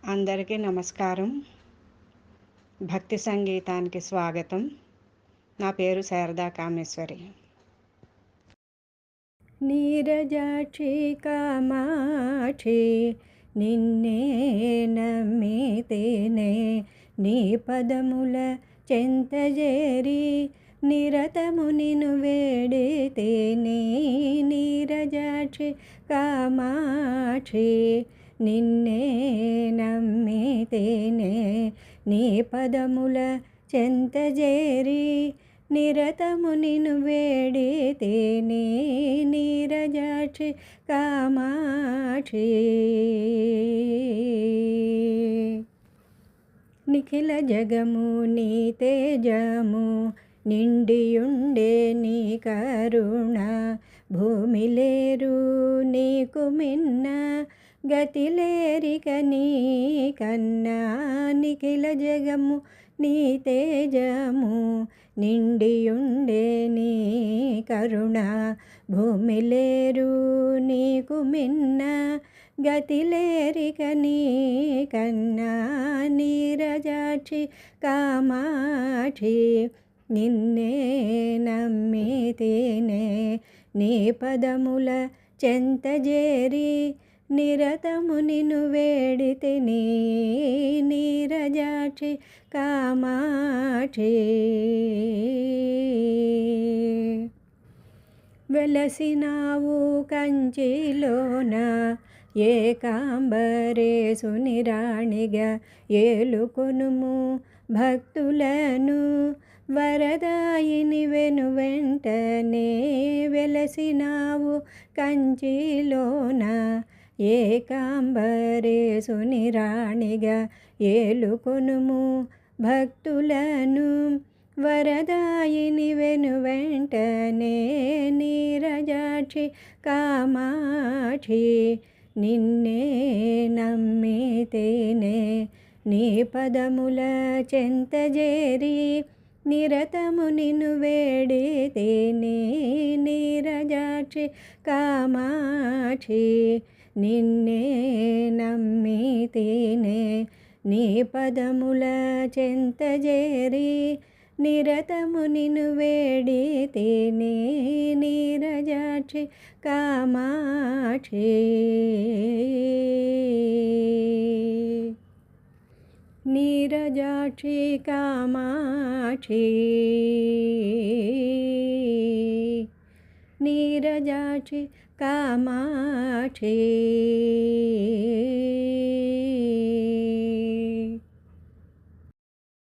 అందరికీ నమస్కారం. భక్తి సంగీతానికి స్వాగతం. నా పేరు శారదా కామేశ్వరి. నీరజాక్షి కామాక్షి నిన్నే నమ్మితేనే నీ పదముల చెంతజేరి నిరతము నిన్ను వేడితేనే. నీరజాక్షి కామాక్షి నిన్నే నమ్మితేనే నీ పదముల చెంతజేరి నిరతము నిన్ను వేడితేనే. నీరజాక్షి కామాక్షి నిఖిల జగము నీ తేజము నిండియుండే నీ కరుణ భూమిలేరు నీకు మిన్న గతిలేరిక నీ కన్నా. నిఖిల జగము నీ తేజము నిండియుండే నీ కరుణ భూమిలేరు నీకు మిన్న గతిలేరిక నీ కన్నా. నీరజాక్షి కామాక్షి నిన్నే నమ్మితేనే నీ పదముల చెంతజేరి నిరతము నిన్ను వేడితేనే. నీరజాక్షి కామాక్షి వెలసినావు కంచిలోన ఏకాంబరేశుని రాణిగా ఏలుకొనుము భక్తులను వరదాయిని వెనువెంటనే. వెలసినావు కంచిలోన ఏకాంబరేశుని రాణిగా ఏలుకొనుము భక్తులను వరదాయిని వెనువెంటనే. నీరజాక్షి కామాక్షి నిన్నే నమ్మితేనే నీ పదముల చెంతజేరి నిరతము నిన్ను వేడితేనే. నీరజాక్షి కామాక్షి నిన్నే నమ్మితేనే నీ పదముల చెంతజేరి నిరతము నిన్ను వేడితేనే. నీరజాక్షి కామాక్షి నీరజాక్షి కామాక్షి నీరజాక్షి కామాక్షి